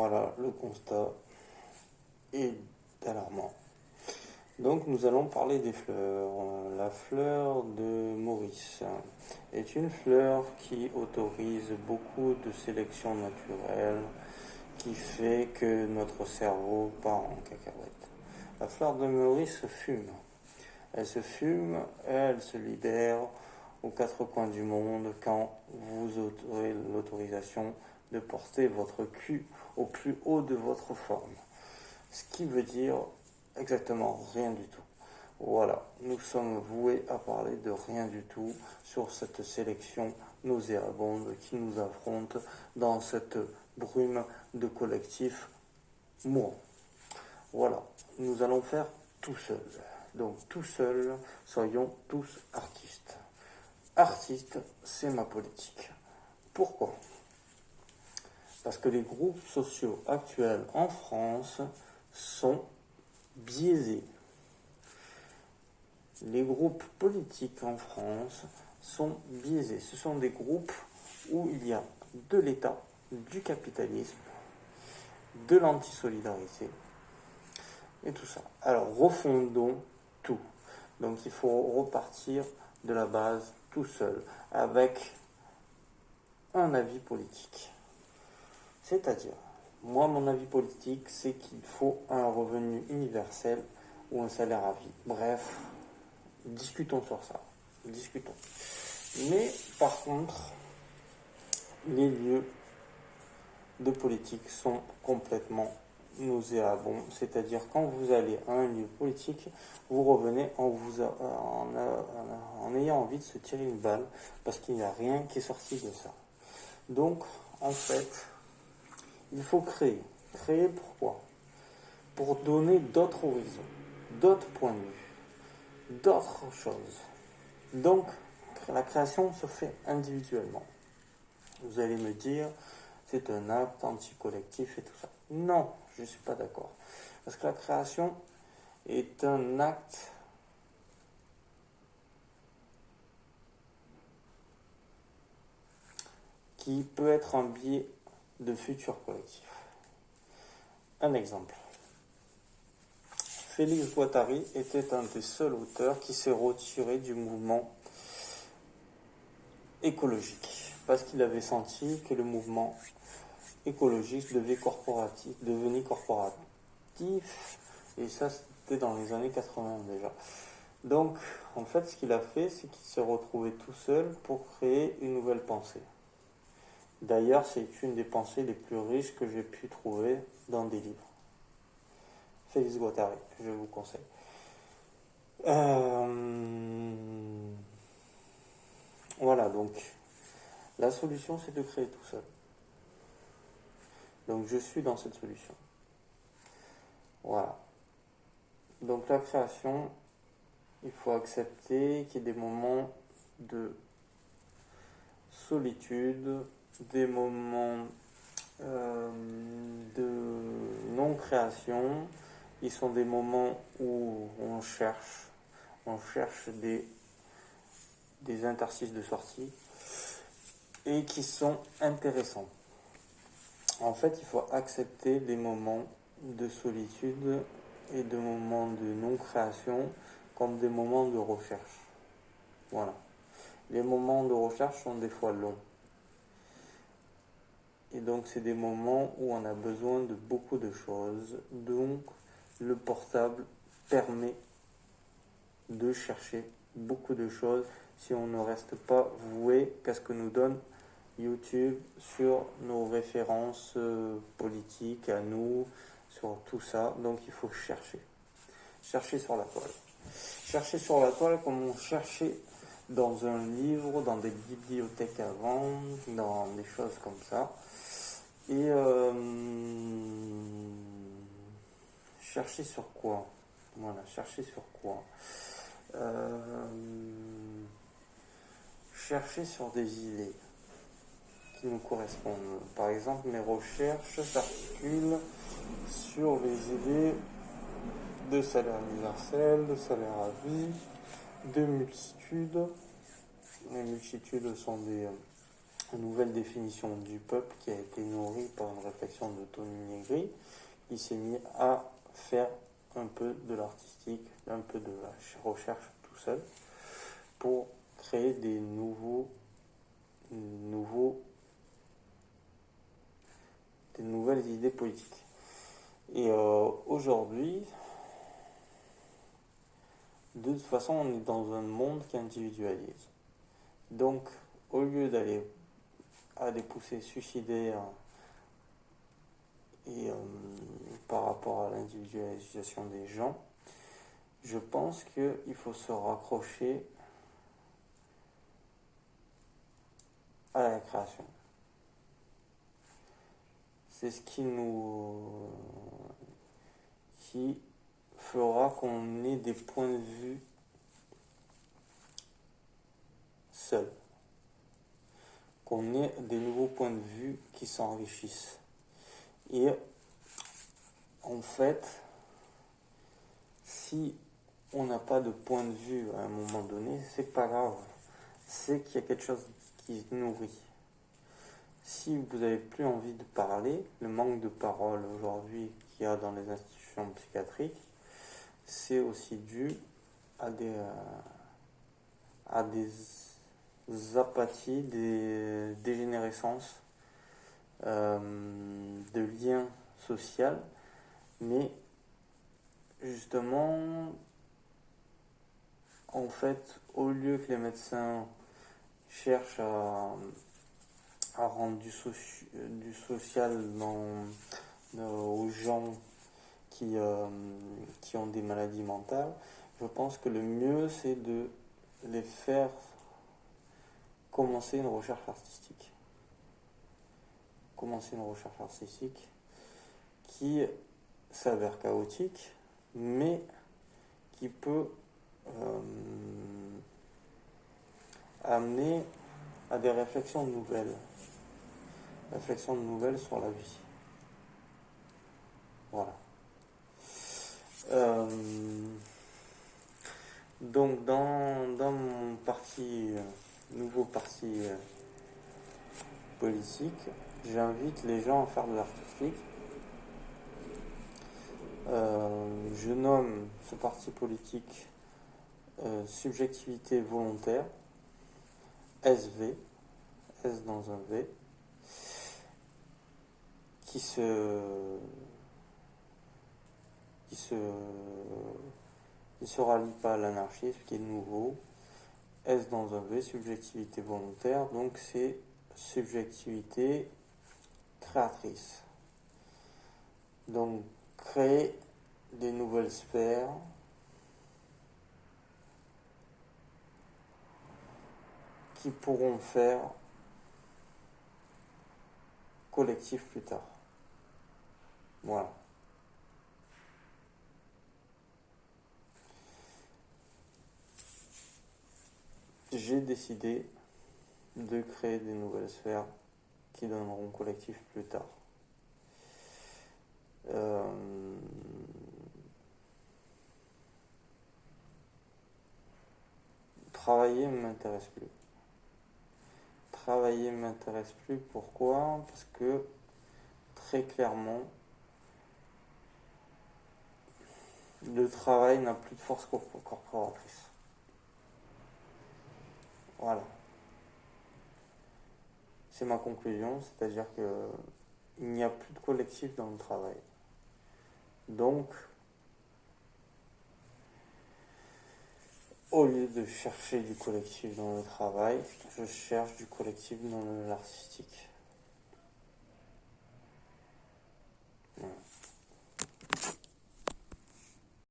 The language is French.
Voilà, le constat est alarmant. Donc nous allons parler des fleurs. La fleur de Maurice est une fleur qui autorise beaucoup de sélection naturelle, qui fait que notre cerveau part en cacahuète. La fleur de Maurice se fume. Elle se fume, elle se libère aux quatre coins du monde quand vous aurez l'autorisation de porter votre cul au plus haut de votre forme. Ce qui veut dire exactement rien du tout. Voilà, nous sommes voués à parler de rien du tout sur cette sélection nauséabonde qui nous affronte dans cette brume de collectifs mourants. Voilà, nous allons faire tout seul. Donc tout seul, soyons tous artistes. Artiste, c'est ma politique. Pourquoi ? Parce que les groupes sociaux actuels en France sont biaisés. Les groupes politiques en France sont biaisés. Ce sont des groupes où il y a de l'État, du capitalisme, de l'antisolidarité et tout ça. Alors refondons tout. Donc il faut repartir de la base tout seul, avec un avis politique. C'est-à-dire, moi mon avis politique, c'est qu'il faut un revenu universel ou un salaire à vie. Bref, discutons sur ça. Discutons. Mais par contre, les lieux de politique sont complètement nauséabonds. C'est-à-dire, quand vous allez à un lieu politique, vous revenez en ayant envie de se tirer une balle, parce qu'il n'y a rien qui est sorti de ça. Donc, en fait, il faut créer. Créer pourquoi ? Pour donner d'autres horizons, d'autres points de vue, d'autres choses. Donc, la création se fait individuellement. Vous allez me dire, c'est un acte anti-collectif et tout ça. Non, je ne suis pas d'accord. Parce que la création est un acte qui peut être un biais de futur collectif. Un exemple. Félix Guattari était un des seuls auteurs qui s'est retiré du mouvement écologique, parce qu'il avait senti que le mouvement écologiste devenait corporatif, et ça c'était dans les années 80 déjà. Donc en fait ce qu'il a fait, c'est qu'il s'est retrouvé tout seul pour créer une nouvelle pensée. D'ailleurs c'est une des pensées les plus riches que j'ai pu trouver dans des livres. Félix Guattari, je vous conseille. Voilà, donc la solution c'est de créer tout seul. Donc je suis dans cette solution. Voilà. Donc la création, il faut accepter qu'il y ait des moments de solitude, des moments de non-création. Ils sont des moments où on cherche des interstices de sortie et qui sont intéressants. En fait, il faut accepter des moments de solitude et des moments de non-création comme des moments de recherche. Voilà. Les moments de recherche sont des fois longs. Et donc, c'est des moments où on a besoin de beaucoup de choses. Donc, le portable permet de chercher beaucoup de choses si on ne reste pas voué qu'à ce que nous donne YouTube sur nos références politiques à nous, sur tout ça. Donc il faut chercher sur la toile. Chercher sur la toile comme on cherchait dans un livre, dans des bibliothèques avant, dans des choses comme ça. Et chercher sur quoi ? Voilà, chercher sur quoi ? Chercher sur des idées qui nous correspondent. Par exemple, mes recherches s'articulent sur les idées de salaire universel, de salaire à vie, de multitude. Les multitudes sont nouvelle définition du peuple qui a été nourrie par une réflexion de Tony Negri, qui s'est mis à faire un peu de l'artistique, un peu de la recherche tout seul, pour créer des des nouvelles idées politiques. Et aujourd'hui, de toute façon, on est dans un monde qui individualise. Donc, au lieu d'aller à des poussées suicidaires et par rapport à l'individualisation des gens, je pense qu'il faut se raccrocher à la création. C'est ce qui fera qu'on ait des points de vue seuls, qu'on ait des nouveaux points de vue qui s'enrichissent. Et en fait, si on n'a pas de point de vue à un moment donné, c'est pas grave. C'est qu'il y a quelque chose qui se nourrit. Si vous n'avez plus envie de parler, le manque de parole aujourd'hui qu'il y a dans les institutions psychiatriques, c'est aussi dû à des apathies, des dégénérescences de liens sociaux, mais justement, en fait, au lieu que les médecins cherchent à rendre du social aux gens qui ont des maladies mentales, je pense que le mieux c'est de les faire commencer une recherche artistique. Qui s'avère chaotique, mais qui peut amener à des réflexions nouvelles sur la vie. Voilà. Donc dans mon nouveau parti politique, j'invite les gens à faire de l'artistique. Je nomme ce parti politique Subjectivité volontaire, SV, S dans un V, qui se rallie pas à l'anarchisme, qui est nouveau. S dans un V, subjectivité volontaire, donc c'est subjectivité créatrice. Donc créer des nouvelles sphères qui pourront faire collectif plus tard. Voilà. J'ai décidé de créer des nouvelles sphères qui donneront collectif plus tard. Travailler ne m'intéresse plus. Pourquoi ? Parce que très clairement, le travail n'a plus de force corporatrice. Voilà. C'est ma conclusion, c'est-à-dire que il n'y a plus de collectif dans le travail. Donc, au lieu de chercher du collectif dans le travail, je cherche du collectif dans l'artistique.